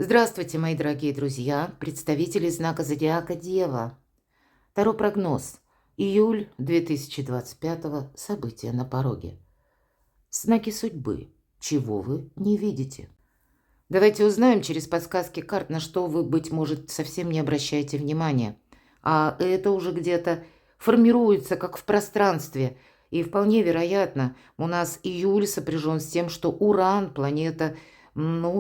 Здравствуйте, мои дорогие друзья, представители знака зодиака Дева. Таро прогноз. Июль 2025. События на пороге. Знаки судьбы. Чего вы не видите? Давайте узнаем через подсказки карт, на что вы, быть может, совсем не обращаете внимания. А это уже где-то формируется, как в пространстве. И вполне вероятно, у нас июль сопряжен с тем, что Уран, планета,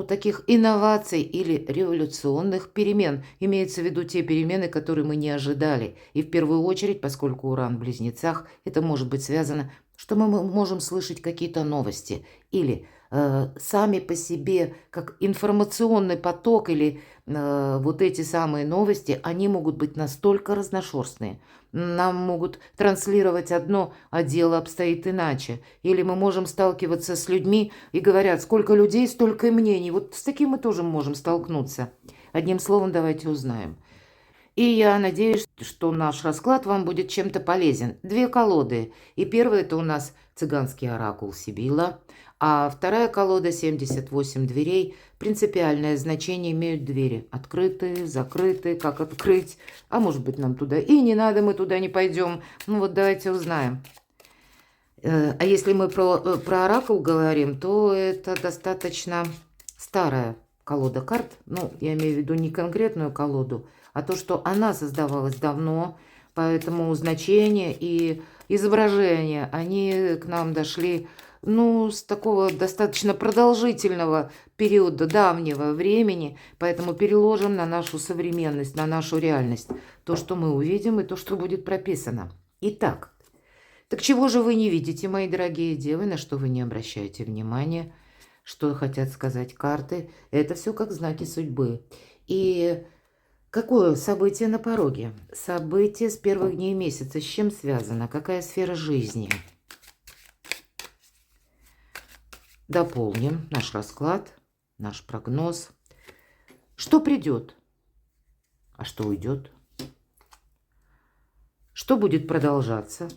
таких инноваций или революционных перемен. Имеется в виду те перемены, которые мы не ожидали. И в первую очередь, поскольку Уран в Близнецах, это может быть связано, что мы можем слышать какие-то новости или сами по себе, как информационный поток или вот эти самые новости, они могут быть настолько разношерстные. Нам могут транслировать одно, а дело обстоит иначе. Или мы можем сталкиваться с людьми и говорят, сколько людей, столько и мнений. Вот с таким мы тоже можем столкнуться. Одним словом, давайте узнаем. И я надеюсь, что наш расклад вам будет чем-то полезен. Две колоды. И первая это у нас цыганский оракул Сибила, а вторая колода 78 дверей. Принципиальное значение имеют двери. Открытые, закрытые, как открыть. А может быть нам туда и не надо, мы туда не пойдем. Ну вот давайте узнаем. А если мы про оракул говорим, то это достаточно старая колода карт. Ну, я имею в виду не конкретную колоду, а то, что она создавалась давно, поэтому значения и изображения, они к нам дошли, с такого достаточно продолжительного периода, давнего времени, поэтому переложим на нашу современность, на нашу реальность то, что мы увидим и то, что будет прописано. Итак, так чего же вы не видите, мои дорогие девы, на что вы не обращаете внимания, что хотят сказать карты? Это все как знаки судьбы. И какое событие на пороге? Событие с первых дней месяца. С чем связано? Какая сфера жизни? Дополним наш расклад, наш прогноз. Что придет? А что уйдет? Что будет продолжаться?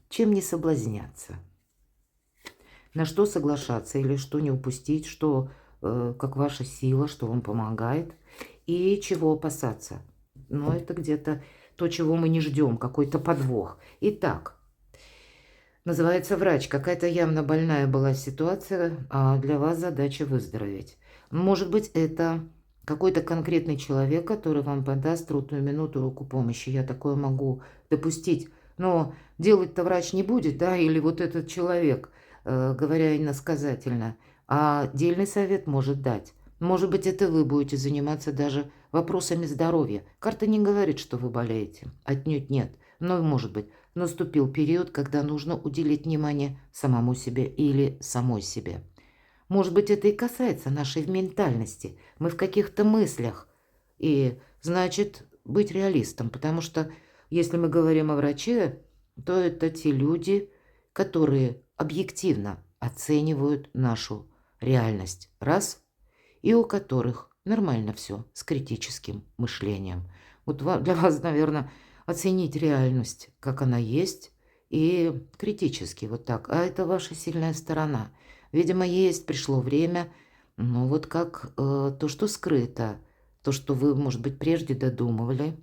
Чем не соблазняться? На что соглашаться или что не упустить, что как ваша сила, что вам помогает, и чего опасаться. Но это где-то то, чего мы не ждем, какой-то подвох. Итак, называется врач. Какая-то явно больная была ситуация, а для вас задача выздороветь. Может быть, это какой-то конкретный человек, который вам подаст трудную минуту руку помощи. Я такое могу допустить. Но делать-то врач не будет, да, или вот этот человек, говоря иносказательно, а дельный совет может дать. Может быть, это вы будете заниматься даже вопросами здоровья. Карта не говорит, что вы болеете. Отнюдь нет. Но, может быть, наступил период, когда нужно уделить внимание самому себе или самой себе. Может быть, это и касается нашей ментальности. Мы в каких-то мыслях. И, значит, быть реалистом. Потому что, если мы говорим о враче, то это те люди, которые объективно оценивают нашу реальность. Раз. И у которых нормально все с критическим мышлением. Вот для вас, наверное, оценить реальность, как она есть, и критически вот так. А это ваша сильная сторона. Видимо, пришло время, вот как то, что скрыто, то, что вы, может быть, прежде додумывали,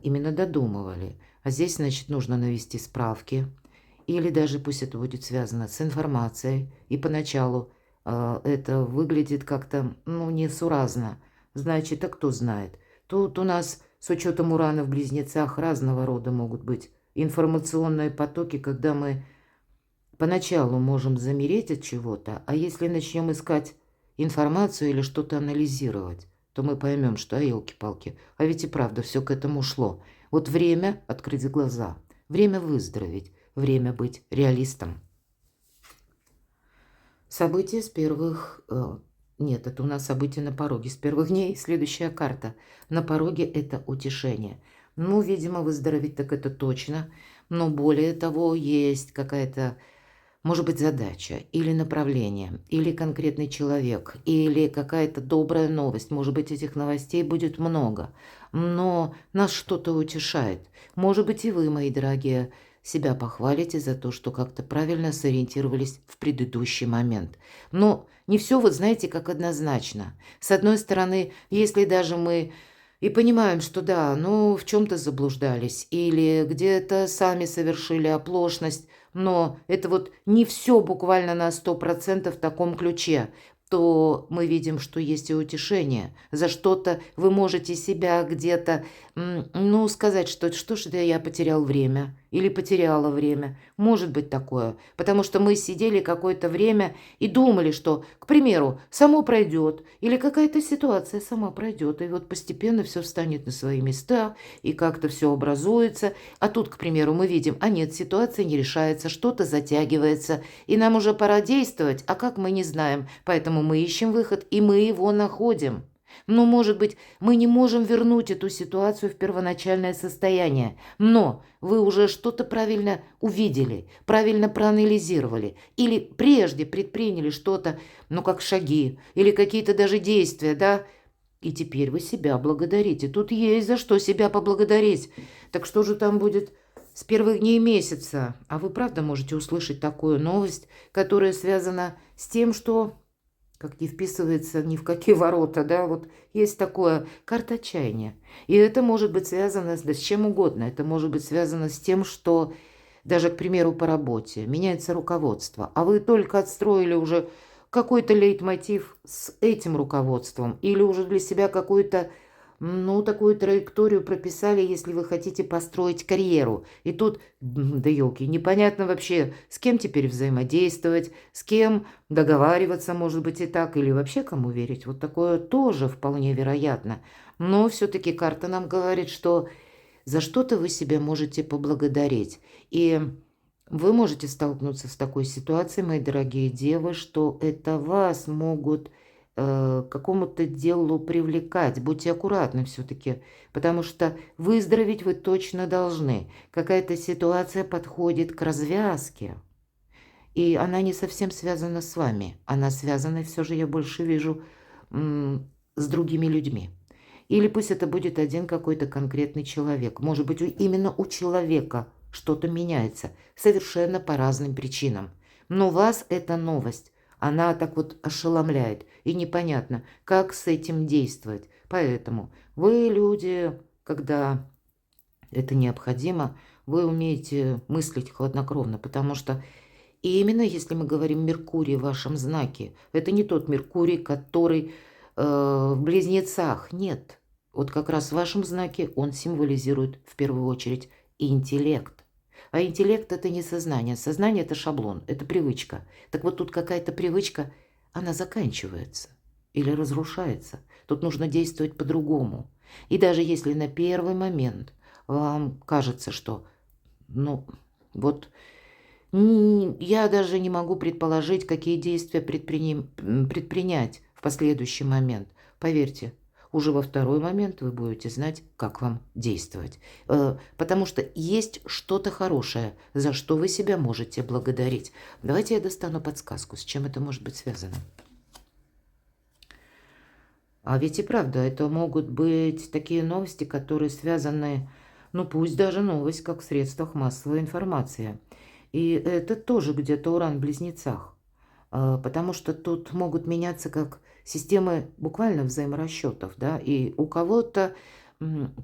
именно додумывали. А здесь, значит, нужно навести справки, или даже пусть это будет связано с информацией, и поначалу это выглядит как-то, несуразно. Значит, а кто знает? Тут у нас с учетом Урана в Близнецах разного рода могут быть информационные потоки, когда мы поначалу можем замереть от чего-то, а если начнем искать информацию или что-то анализировать, то мы поймем, что, елки-палки, а ведь и правда все к этому шло. Вот время открыть глаза, время выздороветь, время быть реалистом. События с первых... Нет, это у нас события на пороге. С первых дней следующая карта. На пороге это утешение. Видимо, выздороветь так это точно. Но более того, есть какая-то, может быть, задача или направление, или конкретный человек, или какая-то добрая новость. Может быть, этих новостей будет много. Но нас что-то утешает. Может быть, и вы, мои дорогие себя похвалите за то, что как-то правильно сориентировались в предыдущий момент. Но не все, вот знаете, как однозначно. С одной стороны, если даже мы и понимаем, что да, ну в чем-то заблуждались или где-то сами совершили оплошность, но это вот не все буквально на 100% в таком ключе, то мы видим, что есть и утешение. За что-то вы можете себя где-то, ну, сказать, что ж это я потерял время или потеряла время. Может быть такое, потому что мы сидели какое-то время и думали, что, к примеру, само пройдет или какая-то ситуация сама пройдет, и вот постепенно все встанет на свои места, и как-то все образуется. А тут, к примеру, мы видим, а нет, ситуация не решается, что-то затягивается, и нам уже пора действовать, а как мы не знаем, поэтому мы ищем выход, и мы его находим. Но, может быть, мы не можем вернуть эту ситуацию в первоначальное состояние, но вы уже что-то правильно увидели, правильно проанализировали или прежде предприняли что-то, ну, как шаги или какие-то даже действия, да, и теперь вы себя благодарите. Тут есть за что себя поблагодарить. Так что же там будет с первых дней месяца? А вы правда можете услышать такую новость, которая связана с тем, что как не вписывается ни в какие ворота, да, вот есть такое карта отчаяния. И это может быть связано да, с чем угодно. Это может быть связано с тем, что даже, к примеру, по работе меняется руководство, а вы только отстроили уже какой-то лейтмотив с этим руководством или уже для себя какую-то, ну, такую траекторию прописали, если вы хотите построить карьеру. И тут, да елки, непонятно вообще, с кем теперь взаимодействовать, с кем договариваться, может быть, и так, или вообще кому верить. Вот такое тоже вполне вероятно. Но все-таки карта нам говорит, что за что-то вы себя можете поблагодарить. И вы можете столкнуться с такой ситуацией, мои дорогие девы, что это вас могут к какому-то делу привлекать. Будьте аккуратны все-таки, потому что выздороветь вы точно должны. Какая-то ситуация подходит к развязке, и она не совсем связана с вами. Она связана, все же я больше вижу, с другими людьми. Или пусть это будет один какой-то конкретный человек. Может быть, именно у человека что-то меняется совершенно по разным причинам. Но вас эта новость, она так вот ошеломляет. И непонятно, как с этим действовать. Поэтому вы, люди, когда это необходимо, вы умеете мыслить хладнокровно, потому что и именно если мы говорим Меркурий в вашем знаке, это не тот Меркурий, который в близнецах. Нет. Вот как раз в вашем знаке он символизирует в первую очередь интеллект. А интеллект это не сознание. Сознание это шаблон, это привычка. Так вот тут какая-то привычка, она заканчивается или разрушается. Тут нужно действовать по-другому. И даже если на первый момент вам кажется, что, ну, вот я даже не могу предположить, какие действия предпринять в последующий момент. Поверьте, уже во второй момент вы будете знать, как вам действовать. Потому что есть что-то хорошее, за что вы себя можете благодарить. Давайте я достану подсказку, с чем это может быть связано. А ведь и правда, это могут быть такие новости, которые связаны, ну пусть даже новость, как в средствах массовой информации. И это тоже где-то Уран в Близнецах, потому что тут могут меняться как системы буквально взаиморасчетов, да, и у кого-то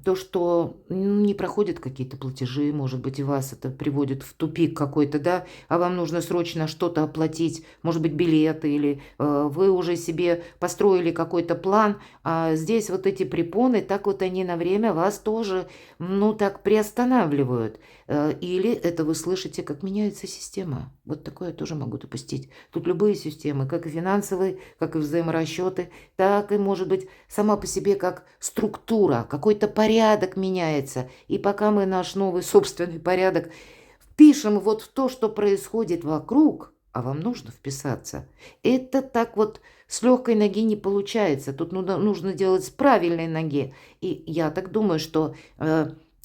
то, что не проходят какие-то платежи, может быть, и вас это приводит в тупик какой-то, да, а вам нужно срочно что-то оплатить, может быть, билеты, или вы уже себе построили какой-то план, а здесь вот эти препоны, так вот они на время вас тоже, ну, так приостанавливают. Или это вы слышите, как меняется система. Вот такое я тоже могу допустить. Тут любые системы, как и финансовые, как и взаиморасчеты, так и, может быть, сама по себе как структура, какой-то порядок меняется. И пока мы наш новый собственный порядок впишем вот в то, что происходит вокруг, а вам нужно вписаться, это так вот с легкой ноги не получается. Тут нужно делать с правильной ноги. И я так думаю, что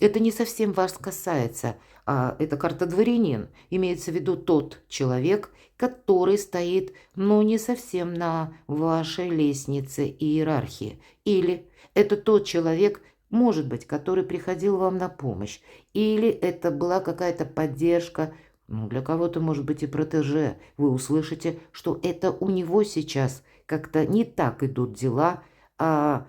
это не совсем вас касается, а это карта дворянин. Имеется в виду тот человек, который стоит, ну, не совсем на вашей лестнице иерархии. Или это тот человек, может быть, который приходил вам на помощь, или это была какая-то поддержка, ну, для кого-то, может быть, и протеже. Вы услышите, что это у него сейчас как-то не так идут дела, а,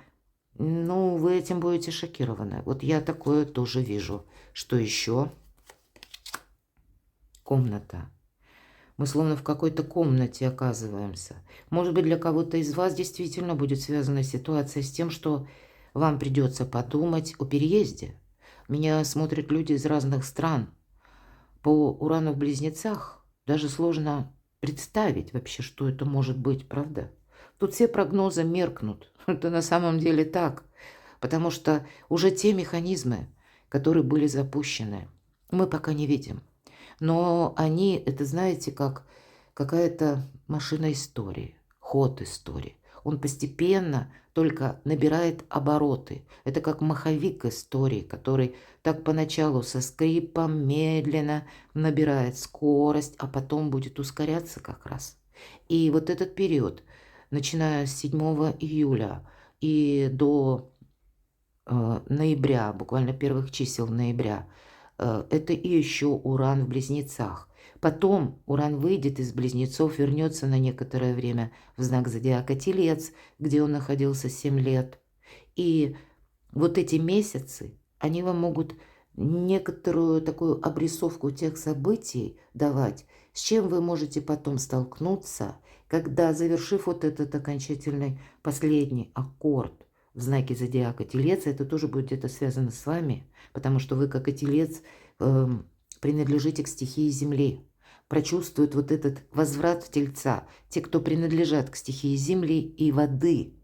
ну, вы этим будете шокированы. Вот я такое тоже вижу. Что еще? Комната. Мы словно в какой-то комнате оказываемся. Может быть, для кого-то из вас действительно будет связана ситуация с тем, что вам придется подумать о переезде. Меня смотрят люди из разных стран. По Урану в Близнецах даже сложно представить вообще, что это может быть, правда? Тут все прогнозы меркнут. Это на самом деле так. Потому что уже те механизмы, которые были запущены, мы пока не видим. Но они, это знаете, как какая-то машина истории, ход истории. Он постепенно только набирает обороты. Это как маховик истории, который так поначалу со скрипом медленно набирает скорость, а потом будет ускоряться как раз. И вот этот период, начиная с 7 июля и до ноября, буквально первых чисел ноября, это и еще Уран в Близнецах. Потом Уран выйдет из Близнецов, вернется на некоторое время в знак зодиака Телец, где он находился 7 лет. И вот эти месяцы, они вам могут некоторую такую обрисовку тех событий давать, с чем вы можете потом столкнуться, когда, завершив вот этот окончательный последний аккорд в знаке зодиака Телец, это тоже будет где-то связано с вами, потому что вы, как и Телец, принадлежите к стихии Земли. Прочувствуют вот этот возврат в Тельца те, кто принадлежат к стихии Земли и воды.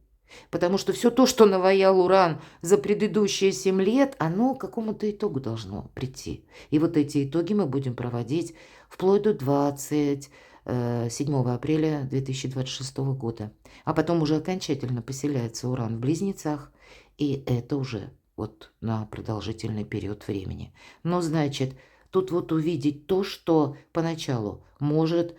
Потому что все то, что наваял Уран за предыдущие 7 лет, оно к какому-то итогу должно прийти. И вот эти итоги мы будем проводить вплоть до 27 апреля 2026 года. А потом уже окончательно поселяется Уран в Близнецах, и это уже вот на продолжительный период времени. Но, значит, тут вот увидеть то, что поначалу может,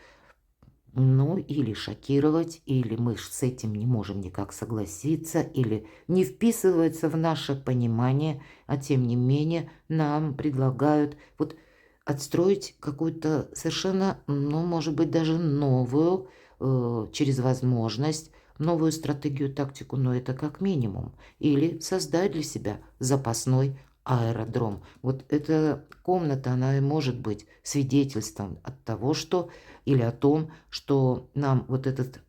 ну, или шокировать, или мы с этим не можем никак согласиться, или не вписывается в наше понимание, а тем не менее нам предлагают вот отстроить какую-то совершенно, ну, может быть, даже новую, через возможность, новую стратегию, тактику, но это как минимум. Или создать для себя запасной аэродром. Вот эта комната, она и может быть свидетельством от того, что или о том, что нам вот этот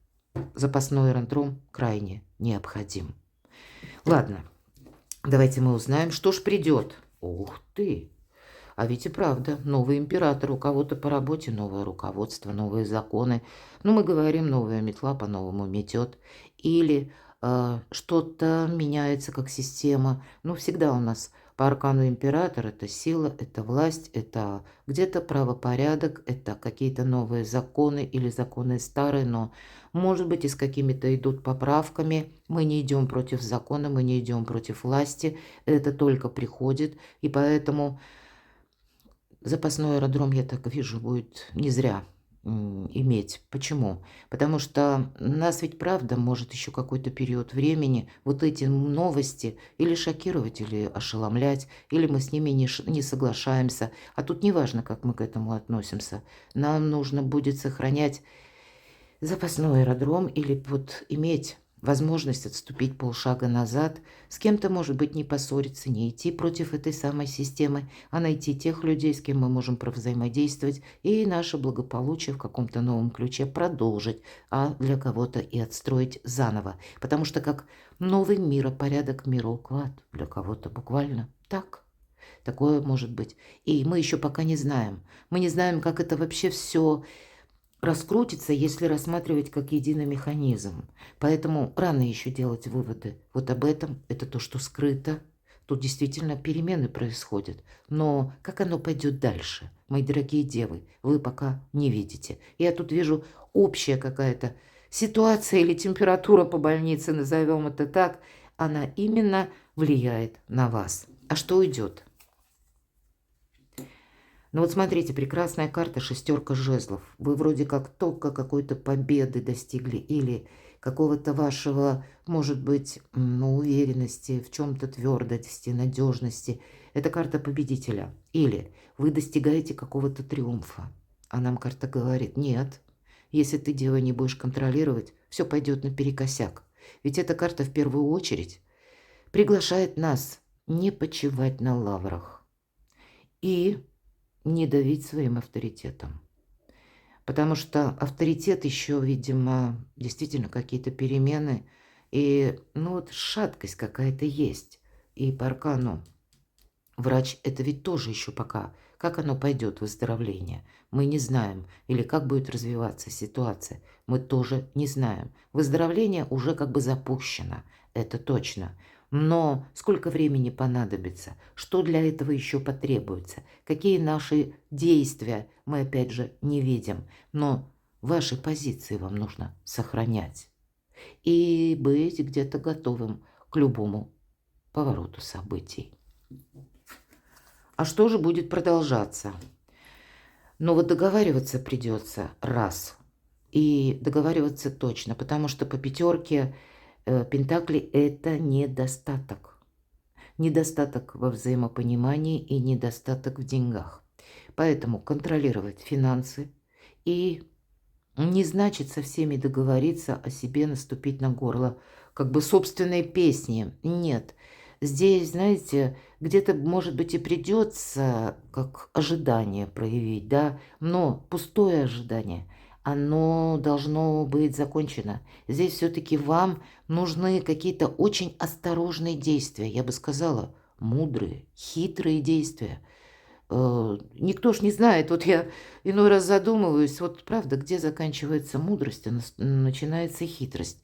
запасной аэродром крайне необходим. Ладно, давайте мы узнаем, что ж придет. Ух ты! А ведь и правда, новый император, у кого-то по работе новое руководство, новые законы. Ну, мы говорим, новая метла по-новому метет. Или что-то меняется как система. Ну, всегда у нас по аркану император это сила, это власть, это где-то правопорядок, это какие-то новые законы или законы старые, но, может быть, и с какими-то идут поправками. Мы не идем против закона, мы не идем против власти. Это только приходит, и поэтому запасной аэродром, я так вижу, будет не зря иметь. Почему? Потому что нас ведь правда может еще какой-то период времени вот эти новости или шокировать, или ошеломлять, или мы с ними не соглашаемся. А тут неважно, как мы к этому относимся. Нам нужно будет сохранять запасной аэродром или вот иметь возможность отступить полшага назад, с кем-то, может быть, не поссориться, не идти против этой самой системы, а найти тех людей, с кем мы можем провзаимодействовать, и наше благополучие в каком-то новом ключе продолжить, а для кого-то и отстроить заново. Потому что как новый миропорядок, мироуклад для кого-то буквально так. Такое может быть. И мы еще пока не знаем. Мы не знаем, как это вообще все раскрутится, если рассматривать как единый механизм. Поэтому рано еще делать выводы. Вот об этом, это то, что скрыто. Тут действительно перемены происходят. Но как оно пойдет дальше, мои дорогие девы, вы пока не видите. Я тут вижу общая какая-то ситуация или температура по больнице, назовем это так, она именно влияет на вас. А что уйдет? Ну вот смотрите, прекрасная карта шестерка жезлов. Вы вроде как только какой-то победы достигли или какого-то вашего, может быть, ну, уверенности в чем-то, твердости, надежности. Это карта победителя. Или вы достигаете какого-то триумфа. А нам карта говорит, нет, если ты, дева, не будешь контролировать, все пойдет наперекосяк. Ведь эта карта в первую очередь приглашает нас не почивать на лаврах и не давить своим авторитетом. Потому что авторитет еще, видимо, действительно какие-то перемены. И, ну, вот шаткость какая-то есть. И по аркану врач – это ведь тоже еще пока. Как оно пойдет, выздоровление? Мы не знаем. Или как будет развиваться ситуация? Мы тоже не знаем. Выздоровление уже как бы запущено. Это точно. Но сколько времени понадобится? Что для этого еще потребуется? Какие наши действия мы опять же не видим? Но ваши позиции вам нужно сохранять. И быть где-то готовым к любому повороту событий. А что же будет продолжаться? Но вот договариваться придется раз. И договариваться точно, потому что по пятерке Пентаклей это недостаток. Недостаток во взаимопонимании и недостаток в деньгах. Поэтому контролировать финансы и не значит со всеми договориться о себе, наступить на горло, как бы собственной песни. Нет. Здесь, знаете, где-то, может быть, и придется как ожидание проявить, да, но пустое ожидание, оно должно быть закончено. Здесь все-таки вам нужны какие-то очень осторожные действия, я бы сказала, мудрые, хитрые действия. Никто ж не знает. Вот я иной раз задумываюсь, вот правда, где заканчивается мудрость, а начинается хитрость.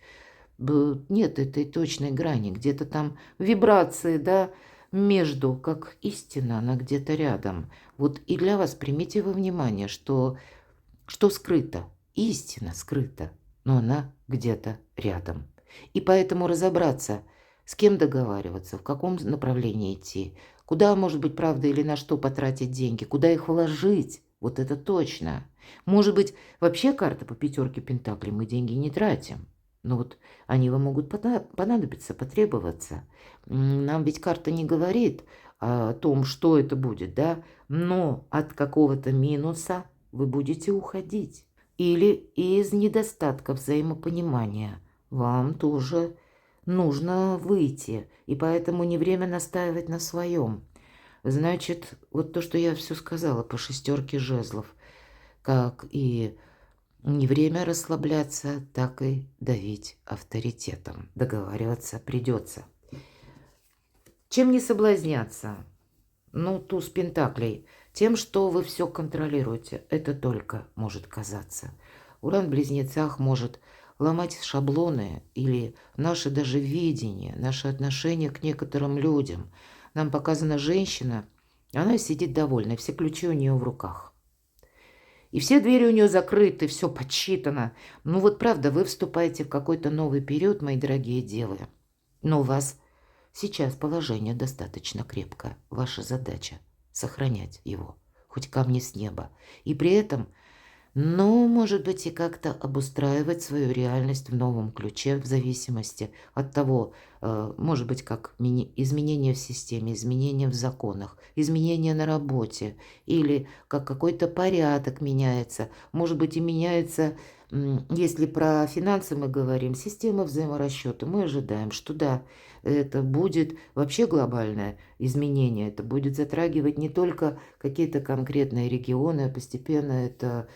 Нет этой точной грани, где-то там вибрации, да, между, как истина, она где-то рядом. Вот и для вас примите во внимание, что скрыто. Истина скрыта, но она где-то рядом. И поэтому разобраться, с кем договариваться, в каком направлении идти, куда, может быть, правда, или на что потратить деньги, куда их вложить, вот это точно. Может быть, вообще карта по пятерке пентаклей, мы деньги не тратим. Но вот они вам могут понадобиться, потребоваться. Нам ведь карта не говорит о том, что это будет, да, но от какого-то минуса вы будете уходить. Или из недостатка взаимопонимания вам тоже нужно выйти, и поэтому не время настаивать на своем. Значит, вот то, что я все сказала по шестерке жезлов, как и не время расслабляться, так и давить авторитетом. Договариваться придется. Чем не соблазняться? Ну, туз пентаклей. Тем, что вы все контролируете. Это только может казаться. Уран в близнецах может ломать шаблоны или наше даже видение, наше отношение к некоторым людям. Нам показана женщина, она сидит довольна, все ключи у нее в руках. И все двери у нее закрыты, все подсчитано. Ну вот правда, вы вступаете в какой-то новый период, мои дорогие девы. Но у вас сейчас положение достаточно крепкое. Ваша задача – сохранять его, хоть камни с неба. И при этом, ну, может быть, и как-то обустраивать свою реальность в новом ключе, в зависимости от того, может быть, как изменения в системе, изменения в законах, изменения на работе, или как какой-то порядок меняется. Может быть, и меняется, если про финансы мы говорим, система взаиморасчета. Мы ожидаем, что да, это будет вообще глобальное изменение. Это будет затрагивать не только какие-то конкретные регионы, а постепенно это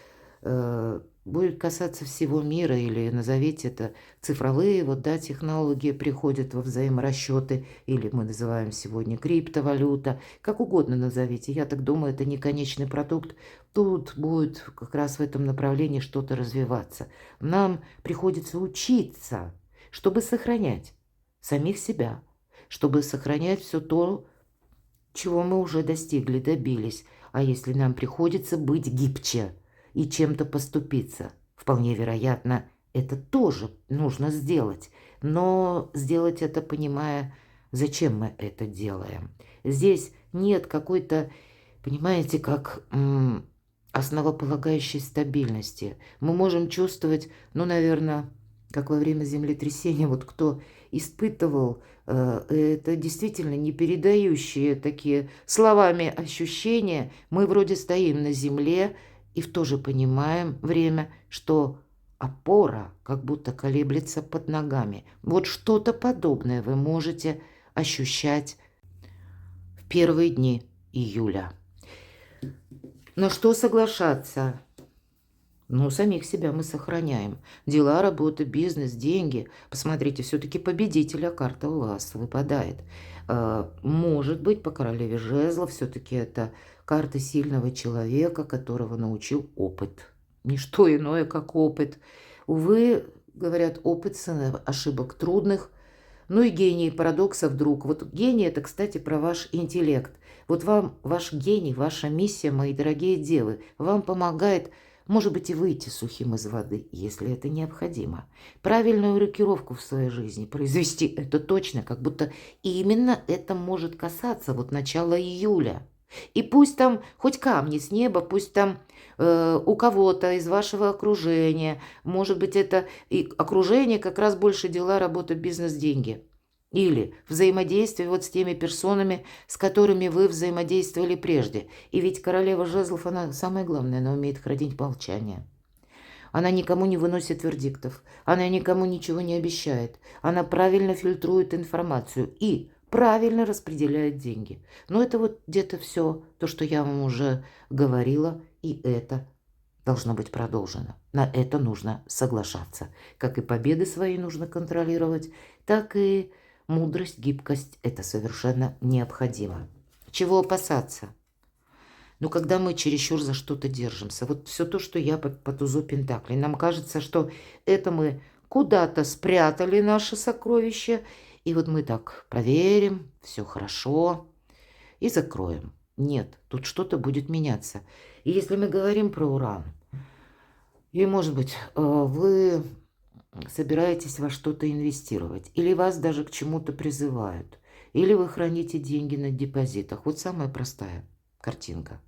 будет касаться всего мира, или назовите это цифровые, вот, да, технологии приходят во взаиморасчеты, или мы называем сегодня криптовалюта, как угодно назовите. Я так думаю, это не конечный продукт. Тут будет как раз в этом направлении что-то развиваться. Нам приходится учиться, чтобы сохранять самих себя, чтобы сохранять все то, чего мы уже достигли, добились. А если нам приходится быть гибче и чем-то поступиться, вполне вероятно, это тоже нужно сделать. Но сделать это, понимая, зачем мы это делаем. Здесь нет какой-то, понимаете, как основополагающей стабильности. Мы можем чувствовать, ну, наверное, как во время землетрясения, вот кто испытывал, это действительно не передающие такие словами ощущения. Мы вроде стоим на земле и в то же понимаем время, что опора как будто колеблется под ногами. Вот что-то подобное вы можете ощущать в первые дни июля. На что соглашаться? Ну, самих себя мы сохраняем. Дела, работа, бизнес, деньги. Посмотрите, все-таки победителя карта у вас выпадает. Может быть, по королеве жезлов все-таки это карта сильного человека, которого научил опыт. Ничто иное, как опыт. Увы, говорят, опыт сын ошибок трудных. Ну и гений парадокса вдруг. Вот гений – это, кстати, про ваш интеллект. Вот вам ваш гений, ваша миссия, мои дорогие девы, вам помогает, может быть, и выйти сухим из воды, если это необходимо. Правильную рокировку в своей жизни произвести – это точно, как будто именно это может касаться вот начала июля. И пусть там хоть камни с неба, пусть там у кого-то из вашего окружения, может быть, это и окружение как раз больше дела, работа, бизнес, деньги. Или взаимодействие вот с теми персонами, с которыми вы взаимодействовали прежде. И ведь королева жезлов, она самое главное, она умеет хранить молчание. Она никому не выносит вердиктов, она никому ничего не обещает. Она правильно фильтрует информацию и правильно распределяет деньги. Но это вот где-то все то, что я вам уже говорила, и это должно быть продолжено. На это нужно соглашаться. Как и победы свои нужно контролировать, так и мудрость, гибкость – это совершенно необходимо. Чего опасаться? Ну, когда мы чересчур за что-то держимся, вот все то, что я по тузу Пентаклей, нам кажется, что это мы куда-то спрятали наше сокровище, и вот мы так проверим, все хорошо, и закроем. Нет, тут что-то будет меняться. И если мы говорим про Уран, и, может быть, вы собираетесь во что-то инвестировать, или вас даже к чему-то призывают, или вы храните деньги на депозитах. Вот самая простая картинка.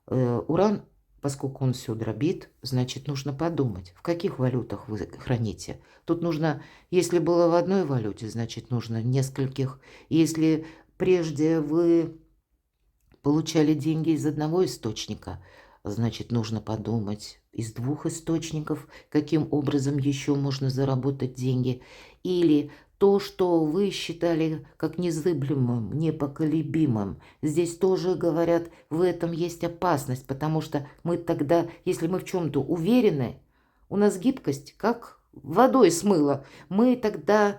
Уран, поскольку он все дробит, значит, нужно подумать, в каких валютах вы храните. Тут нужно, если было в одной валюте, значит, нужно нескольких. Если прежде вы получали деньги из одного источника, значит, нужно подумать из двух источников, каким образом еще можно заработать деньги. Или то, что вы считали как незыблемым, непоколебимым. Здесь тоже говорят, в этом есть опасность, потому что мы тогда, если мы в чем-то уверены, у нас гибкость как водой смыло, мы тогда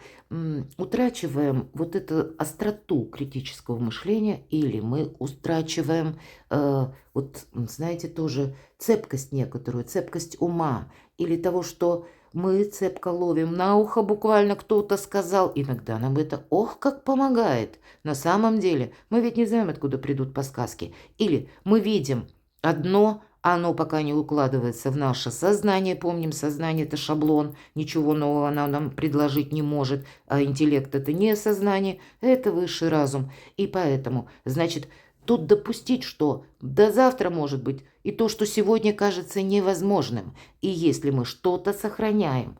утрачиваем вот эту остроту критического мышления, или мы утрачиваем, вот знаете, тоже цепкость некоторую, цепкость ума, или того, что мы цепко ловим на ухо, буквально кто-то сказал. Иногда нам это ох как помогает. На самом деле мы ведь не знаем, откуда придут подсказки. Или мы видим одно, оно пока не укладывается в наше сознание. Помним, сознание – это шаблон, ничего нового оно нам предложить не может. А интеллект – это не сознание, это высший разум. И поэтому, значит, тут допустить, что до завтра может быть и то, что сегодня кажется невозможным. И если мы что-то сохраняем,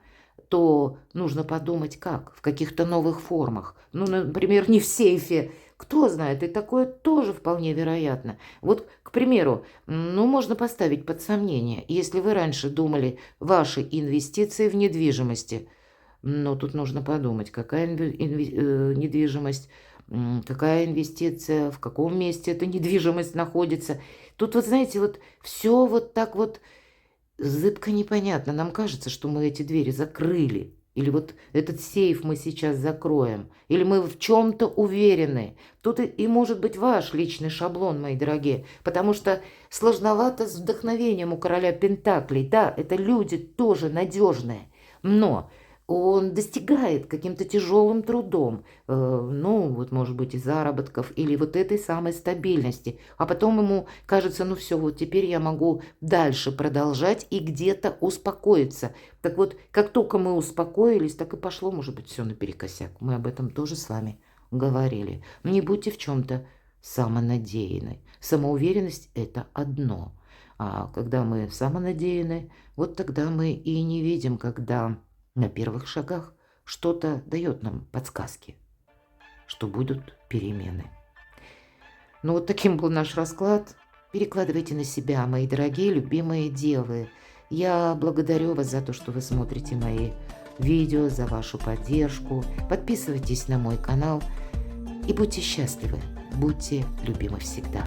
то нужно подумать, как, в каких-то новых формах. Ну, например, не в сейфе. Кто знает, и такое тоже вполне вероятно. Вот, к примеру, ну, можно поставить под сомнение, если вы раньше думали ваши инвестиции в недвижимости. Но тут нужно подумать, какая недвижимость, какая инвестиция, в каком месте эта недвижимость находится. Тут, вот знаете, вот все вот так вот зыбко непонятно. Нам кажется, что мы эти двери закрыли. Или вот этот сейф мы сейчас закроем. Или мы в чем-то уверены. Тут и может быть ваш личный шаблон, мои дорогие. Потому что сложновато с вдохновением у короля Пентаклей. Да, это люди тоже надежные. Но он достигает каким-то тяжелым трудом, ну, вот, может быть, и заработков, или вот этой самой стабильности. А потом ему кажется, ну все, вот теперь я могу дальше продолжать и где-то успокоиться. Так вот, как только мы успокоились, так и пошло, может быть, все наперекосяк. Мы об этом тоже с вами говорили. Не будьте в чем-то самонадеянной. Самоуверенность – это одно. А когда мы самонадеяны, вот тогда мы и не видим, когда на первых шагах что-то дает нам подсказки, что будут перемены. Ну вот таким был наш расклад. Перекладывайте на себя, мои дорогие, любимые девы. Я благодарю вас за то, что вы смотрите мои видео, за вашу поддержку. Подписывайтесь на мой канал и будьте счастливы, будьте любимы всегда.